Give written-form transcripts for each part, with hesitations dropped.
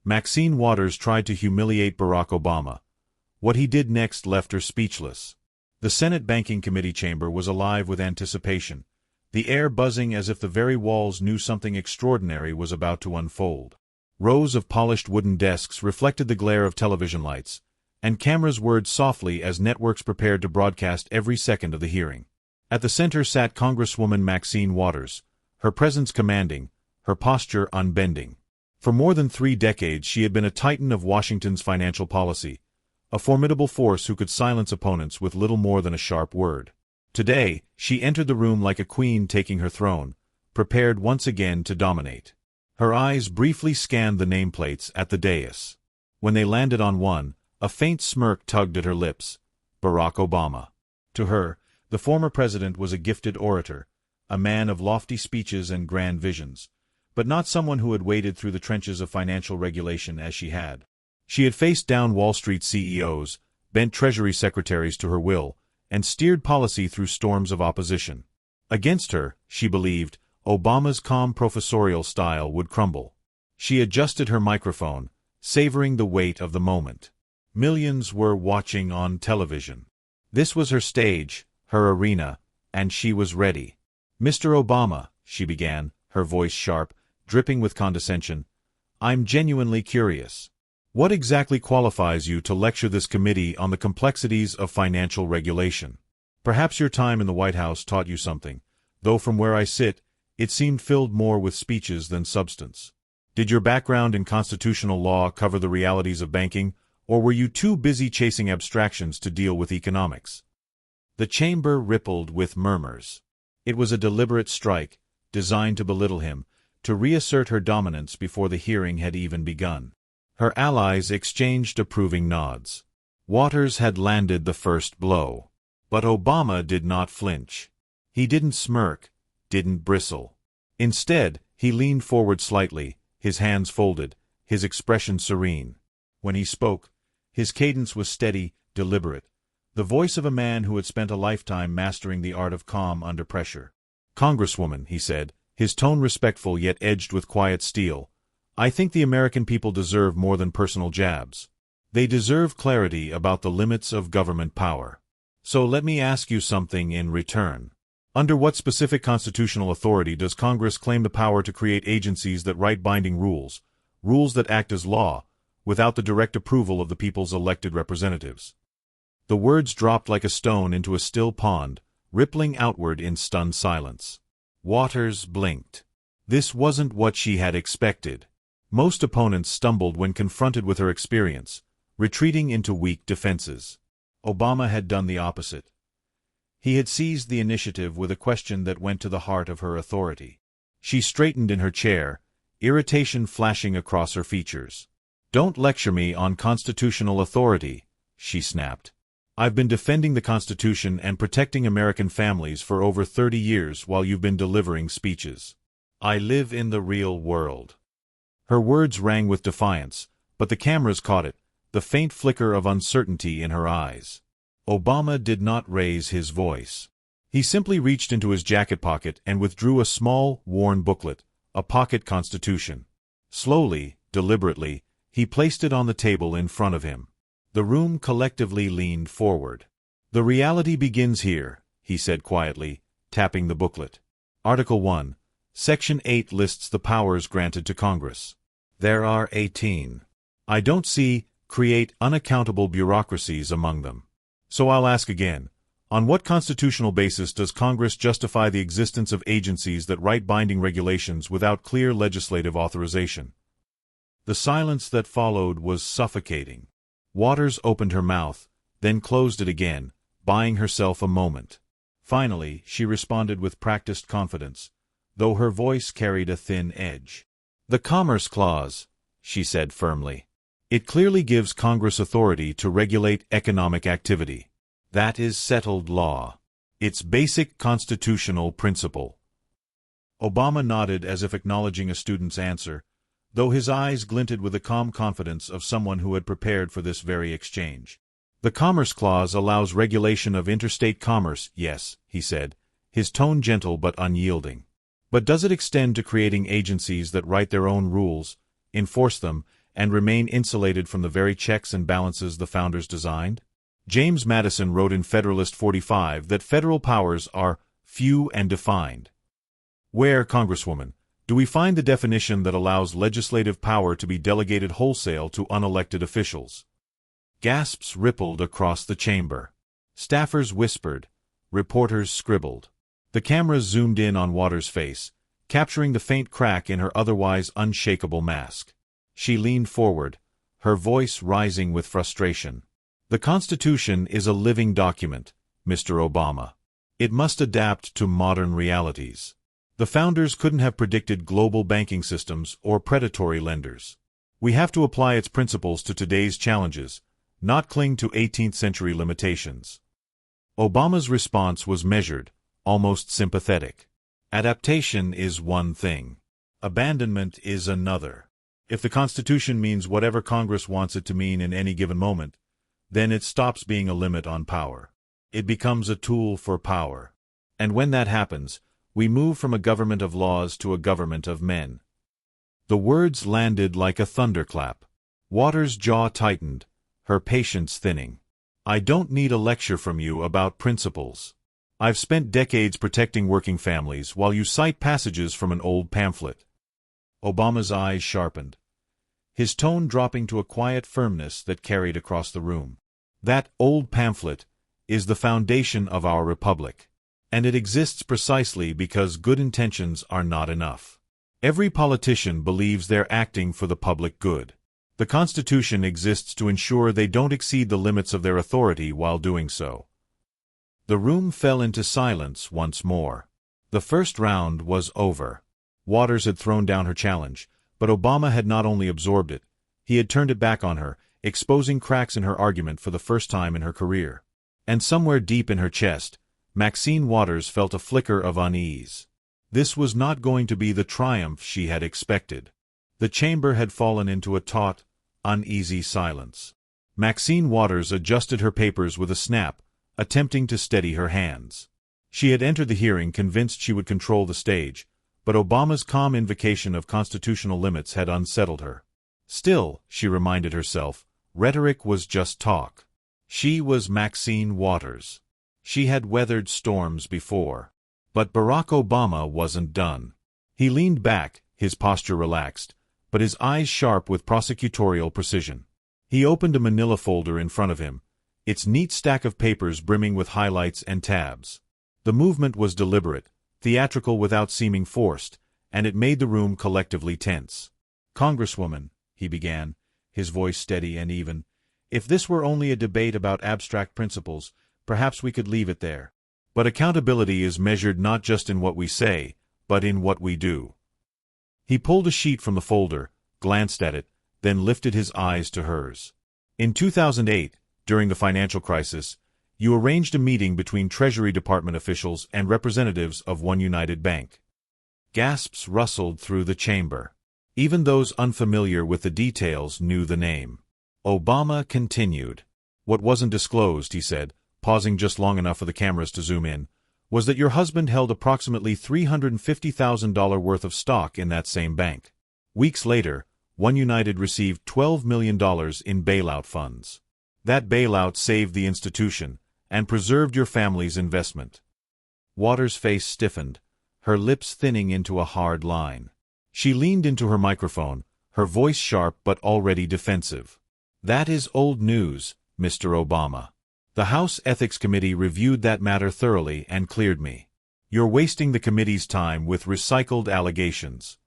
Maxine Waters tried to humiliate Barack Obama. What he did next left her speechless. The Senate Banking Committee chamber was alive with anticipation, the air buzzing as if the very walls knew something extraordinary was about to unfold. Rows of polished wooden desks reflected the glare of television lights, and cameras whirred softly as networks prepared to broadcast every second of the hearing. At the center sat Congresswoman Maxine Waters, her presence commanding, her posture unbending. For more than 3 decades she had been a titan of Washington's financial policy, a formidable force who could silence opponents with little more than a sharp word. Today, she entered the room like a queen taking her throne, prepared once again to dominate. Her eyes briefly scanned the nameplates at the dais. When they landed on one, a faint smirk tugged at her lips. Barack Obama. To her, the former president was a gifted orator, a man of lofty speeches and grand visions, but not someone who had waded through the trenches of financial regulation as she had. She had faced down Wall Street CEOs, bent Treasury secretaries to her will, and steered policy through storms of opposition. Against her, she believed, Obama's calm professorial style would crumble. She adjusted her microphone, savoring the weight of the moment. Millions were watching on television. This was her stage, her arena, and she was ready. "Mr. Obama," she began, her voice sharp, dripping with condescension, "I'm genuinely curious. What exactly qualifies you to lecture this committee on the complexities of financial regulation? Perhaps your time in the White House taught you something, though from where I sit, it seemed filled more with speeches than substance. Did your background in constitutional law cover the realities of banking, or were you too busy chasing abstractions to deal with economics?" The chamber rippled with murmurs. It was a deliberate strike, designed to belittle him, to reassert her dominance before the hearing had even begun. Her allies exchanged approving nods. Waters had landed the first blow. But Obama did not flinch. He didn't smirk, didn't bristle. Instead, he leaned forward slightly, his hands folded, his expression serene. When he spoke, his cadence was steady, deliberate, the voice of a man who had spent a lifetime mastering the art of calm under pressure. "Congresswoman," he said, his tone respectful yet edged with quiet steel, "I think the American people deserve more than personal jabs. They deserve clarity about the limits of government power. So let me ask you something in return. Under what specific constitutional authority does Congress claim the power to create agencies that write binding rules, rules that act as law, without the direct approval of the people's elected representatives?" The words dropped like a stone into a still pond, rippling outward in stunned silence. Waters blinked. This wasn't what she had expected. Most opponents stumbled when confronted with her experience, retreating into weak defenses. Obama had done the opposite. He had seized the initiative with a question that went to the heart of her authority. She straightened in her chair, irritation flashing across her features. "Don't lecture me on constitutional authority," she snapped. "I've been defending the Constitution and protecting American families for over 30 years while you've been delivering speeches. I live in the real world." Her words rang with defiance, but the cameras caught it, the faint flicker of uncertainty in her eyes. Obama did not raise his voice. He simply reached into his jacket pocket and withdrew a small, worn booklet, a pocket constitution. Slowly, deliberately, he placed it on the table in front of him. The room collectively leaned forward. "The reality begins here," he said quietly, tapping the booklet. Article 1, Section 8 lists the powers granted to Congress. There are 18. I don't see, create unaccountable bureaucracies among them. So I'll ask again, on what constitutional basis does Congress justify the existence of agencies that write binding regulations without clear legislative authorization? The silence that followed was suffocating. Waters opened her mouth, then closed it again, buying herself a moment. Finally, she responded with practiced confidence, though her voice carried a thin edge. "The Commerce Clause," she said firmly. "It clearly gives Congress authority to regulate economic activity. That is settled law. It's basic constitutional principle." Obama nodded as if acknowledging a student's answer, though his eyes glinted with the calm confidence of someone who had prepared for this very exchange. "The Commerce Clause allows regulation of interstate commerce, yes," he said, his tone gentle but unyielding. "But does it extend to creating agencies that write their own rules, enforce them, and remain insulated from the very checks and balances the founders designed? James Madison wrote in Federalist 45 that federal powers are few and defined. Where, Congresswoman, do we find the definition that allows legislative power to be delegated wholesale to unelected officials? Gasps rippled across the chamber. Staffers whispered. Reporters scribbled. The cameras zoomed in on Waters' face, capturing the faint crack in her otherwise unshakable mask. She leaned forward, her voice rising with frustration. The Constitution is a living document, Mr. Obama. It must adapt to modern realities. The founders couldn't have predicted global banking systems or predatory lenders. We have to apply its principles to today's challenges, not cling to 18th-century limitations. Obama's response was measured, almost sympathetic. Adaptation is one thing. Abandonment is another. If the Constitution means whatever Congress wants it to mean in any given moment, then it stops being a limit on power. It becomes a tool for power. And when that happens, we move from a government of laws to a government of men. The words landed like a thunderclap. Waters' jaw tightened, her patience thinning. I don't need a lecture from you about principles. I've spent decades protecting working families while you cite passages from an old pamphlet. Obama's eyes sharpened, his tone dropping to a quiet firmness that carried across the room. That old pamphlet is the foundation of our republic, and it exists precisely because good intentions are not enough. Every politician believes they're acting for the public good. The Constitution exists to ensure they don't exceed the limits of their authority while doing so. The room fell into silence once more. The first round was over. Waters had thrown down her challenge, but Obama had not only absorbed it, he had turned it back on her, exposing cracks in her argument for the first time in her career. And somewhere deep in her chest, Maxine Waters felt a flicker of unease. This was not going to be the triumph she had expected. The chamber had fallen into a taut, uneasy silence. Maxine Waters adjusted her papers with a snap, attempting to steady her hands. She had entered the hearing convinced she would control the stage, but Obama's calm invocation of constitutional limits had unsettled her. Still, she reminded herself, rhetoric was just talk. She was Maxine Waters. She had weathered storms before. But Barack Obama wasn't done. He leaned back, his posture relaxed, but his eyes sharp with prosecutorial precision. He opened a manila folder in front of him, its neat stack of papers brimming with highlights and tabs. The movement was deliberate, theatrical without seeming forced, and it made the room collectively tense. "Congresswoman," he began, his voice steady and even, "if this were only a debate about abstract principles, perhaps we could leave it there. But accountability is measured not just in what we say, but in what we do." He pulled a sheet from the folder, glanced at it, then lifted his eyes to hers. "In 2008, during the financial crisis, you arranged a meeting between Treasury Department officials and representatives of One United Bank." Gasps rustled through the chamber. Even those unfamiliar with the details knew the name. Obama continued. "What wasn't disclosed," he said, pausing just long enough for the cameras to zoom in, "was that your husband held approximately $350,000 worth of stock in that same bank. Weeks later, One United received $12 million in bailout funds. That bailout saved the institution and preserved your family's investment." Waters' face stiffened, her lips thinning into a hard line. She leaned into her microphone, her voice sharp but already defensive. "That is old news, Mr. Obama. The House Ethics Committee reviewed that matter thoroughly and cleared me. You're wasting the committee's time with recycled allegations."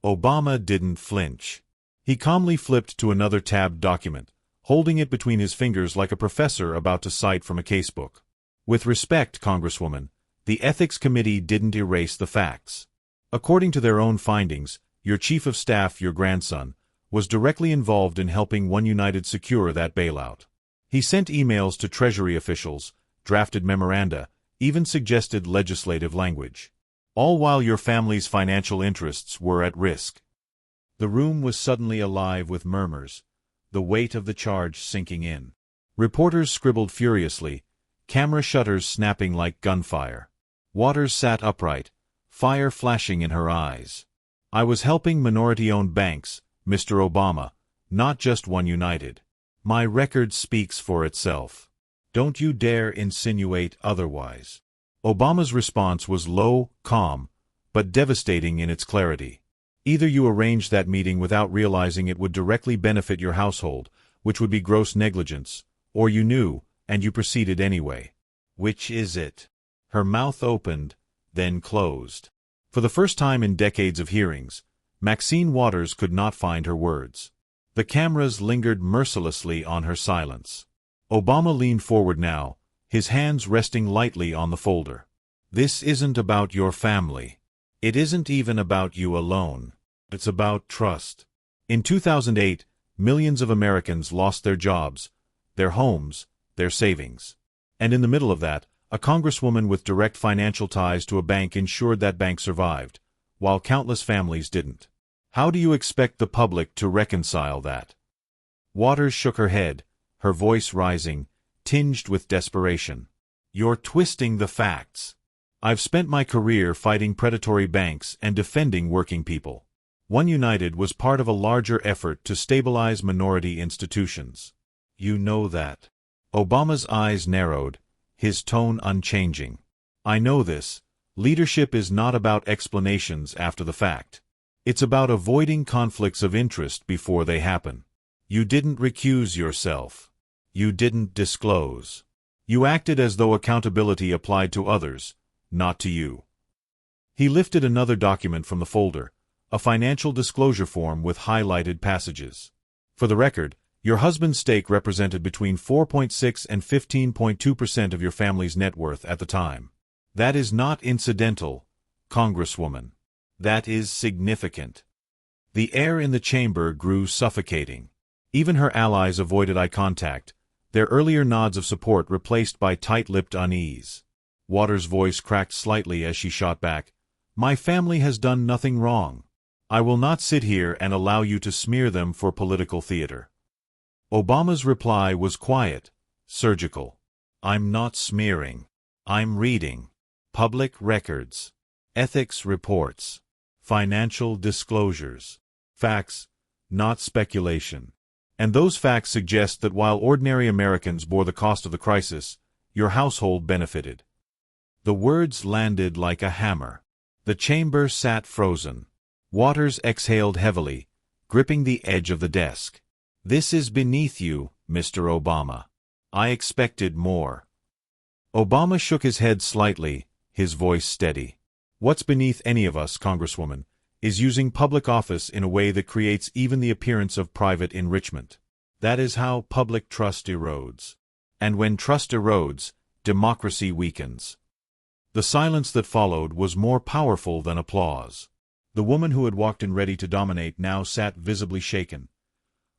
Obama didn't flinch. He calmly flipped to another tabbed document, holding it between his fingers like a professor about to cite from a casebook. "With respect, Congresswoman, the Ethics Committee didn't erase the facts. According to their own findings, your Chief of Staff, your grandson, was directly involved in helping One United secure that bailout. He sent emails to Treasury officials, drafted memoranda, even suggested legislative language. All while your family's financial interests were at risk." The room was suddenly alive with murmurs, the weight of the charge sinking in. Reporters scribbled furiously, camera shutters snapping like gunfire. Waters sat upright, fire flashing in her eyes. "I was helping minority-owned banks, Mr. Obama, not just one united. My record speaks for itself. Don't you dare insinuate otherwise. Obama's response was low, calm, but devastating in its clarity. Either you arranged that meeting without realizing it would directly benefit your household, which would be gross negligence, or you knew, and you proceeded anyway. Which is it? Her mouth opened, then closed. For the first time in decades of hearings, Maxine Waters could not find her words. The cameras lingered mercilessly on her silence. Obama leaned forward now, his hands resting lightly on the folder. This isn't about your family. It isn't even about you alone. It's about trust. In 2008, millions of Americans lost their jobs, their homes, their savings. And in the middle of that, a congresswoman with direct financial ties to a bank ensured that bank survived, while countless families didn't. How do you expect the public to reconcile that? Waters shook her head, her voice rising, tinged with desperation. You're twisting the facts. I've spent my career fighting predatory banks and defending working people. One United was part of a larger effort to stabilize minority institutions. You know that. Obama's eyes narrowed, his tone unchanging. I know this. Leadership is not about explanations after the fact. It's about avoiding conflicts of interest before they happen. You didn't recuse yourself. You didn't disclose. You acted as though accountability applied to others, not to you. He lifted another document from the folder, a financial disclosure form with highlighted passages. For the record, your husband's stake represented between 4.6 and 15.2% of your family's net worth at the time. That is not incidental, Congresswoman. That is significant. The air in the chamber grew suffocating. Even her allies avoided eye contact, their earlier nods of support replaced by tight-lipped unease. Waters' voice cracked slightly as she shot back. My family has done nothing wrong. I will not sit here and allow you to smear them for political theater. Obama's reply was quiet, surgical. I'm not smearing. I'm reading. Public records. Ethics reports. Financial disclosures. Facts, not speculation. And those facts suggest that while ordinary Americans bore the cost of the crisis, your household benefited. The words landed like a hammer. The chamber sat frozen. Waters exhaled heavily, gripping the edge of the desk. This is beneath you, Mr. Obama. I expected more. Obama shook his head slightly, his voice steady. What's beneath any of us, Congresswoman, is using public office in a way that creates even the appearance of private enrichment. That is how public trust erodes. And when trust erodes, democracy weakens. The silence that followed was more powerful than applause. The woman who had walked in ready to dominate now sat visibly shaken,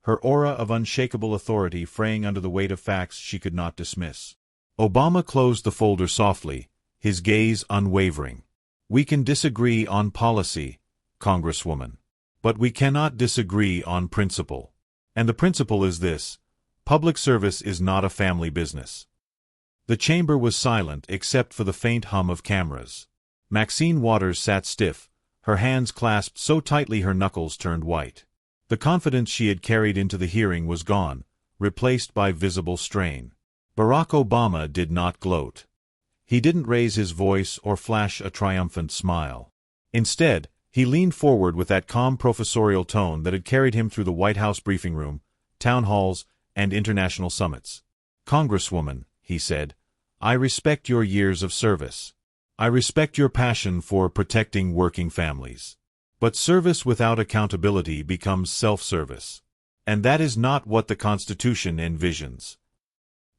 her aura of unshakable authority fraying under the weight of facts she could not dismiss. Obama closed the folder softly, his gaze unwavering. We can disagree on policy, Congresswoman. But we cannot disagree on principle. And the principle is this: public service is not a family business. The chamber was silent except for the faint hum of cameras. Maxine Waters sat stiff, her hands clasped so tightly her knuckles turned white. The confidence she had carried into the hearing was gone, replaced by visible strain. Barack Obama did not gloat. He didn't raise his voice or flash a triumphant smile. Instead, he leaned forward with that calm professorial tone that had carried him through the White House briefing room, town halls, and international summits. Congresswoman, he said, I respect your years of service. I respect your passion for protecting working families. But service without accountability becomes self-service. And that is not what the Constitution envisions.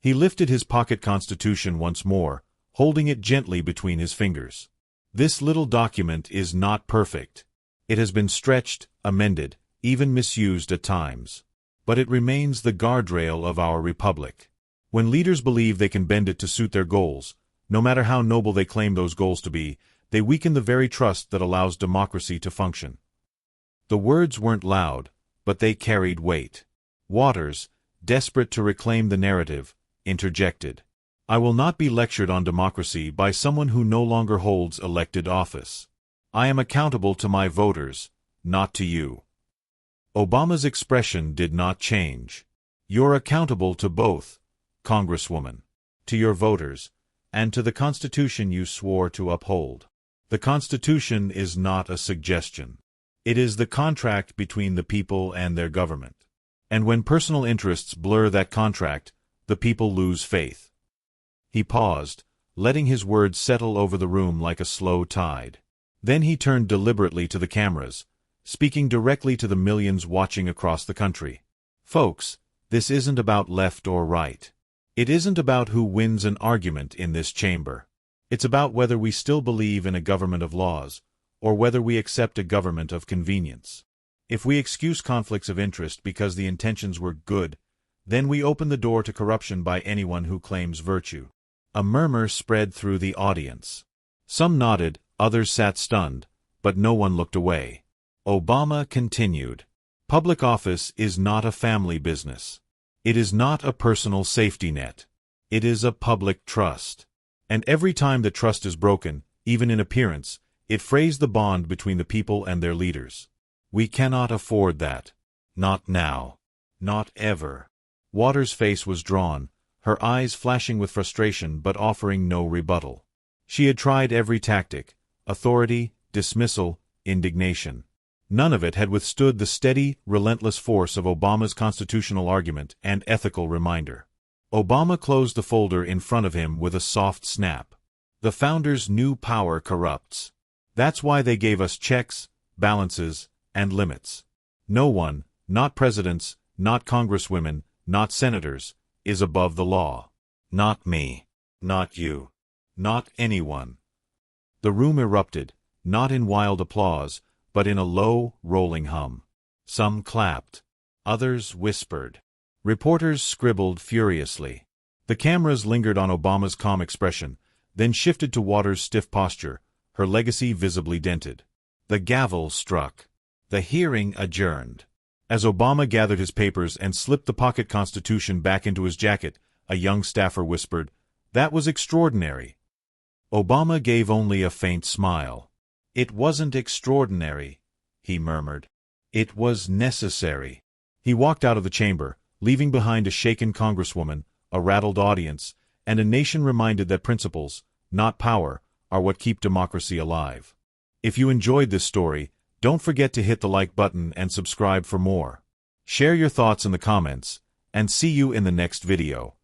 He lifted his pocket Constitution once more, holding it gently between his fingers. This little document is not perfect. It has been stretched, amended, even misused at times. But it remains the guardrail of our republic. When leaders believe they can bend it to suit their goals, no matter how noble they claim those goals to be, they weaken the very trust that allows democracy to function. The words weren't loud, but they carried weight. Waters, desperate to reclaim the narrative, interjected. I will not be lectured on democracy by someone who no longer holds elected office. I am accountable to my voters, not to you. Obama's expression did not change. You're accountable to both, Congresswoman, to your voters, and to the Constitution you swore to uphold. The Constitution is not a suggestion. It is the contract between the people and their government. And when personal interests blur that contract, the people lose faith. He paused, letting his words settle over the room like a slow tide. Then he turned deliberately to the cameras, speaking directly to the millions watching across the country. Folks, this isn't about left or right. It isn't about who wins an argument in this chamber. It's about whether we still believe in a government of laws, or whether we accept a government of convenience. If we excuse conflicts of interest because the intentions were good, then we open the door to corruption by anyone who claims virtue. A murmur spread through the audience. Some nodded, others sat stunned, but no one looked away. Obama continued. Public office is not a family business. It is not a personal safety net. It is a public trust. And every time that trust is broken, even in appearance, it frays the bond between the people and their leaders. We cannot afford that. Not now. Not ever. Waters' face was drawn, her eyes flashing with frustration but offering no rebuttal. She had tried every tactic: authority, dismissal, indignation. None of it had withstood the steady, relentless force of Obama's constitutional argument and ethical reminder. Obama closed the folder in front of him with a soft snap. The founders knew power corrupts. That's why they gave us checks, balances, and limits. No one, not presidents, not congresswomen, not senators, is above the law. Not me. Not you. Not anyone. The room erupted, not in wild applause, but in a low, rolling hum. Some clapped. Others whispered. Reporters scribbled furiously. The cameras lingered on Obama's calm expression, then shifted to Waters' stiff posture, her legacy visibly dented. The gavel struck. The hearing adjourned. As Obama gathered his papers and slipped the pocket Constitution back into his jacket, a young staffer whispered, "That was extraordinary." Obama gave only a faint smile. "It wasn't extraordinary," he murmured. "It was necessary." He walked out of the chamber, leaving behind a shaken Congresswoman, a rattled audience, and a nation reminded that principles, not power, are what keep democracy alive. If you enjoyed this story, don't forget to hit the like button and subscribe for more. Share your thoughts in the comments, and see you in the next video.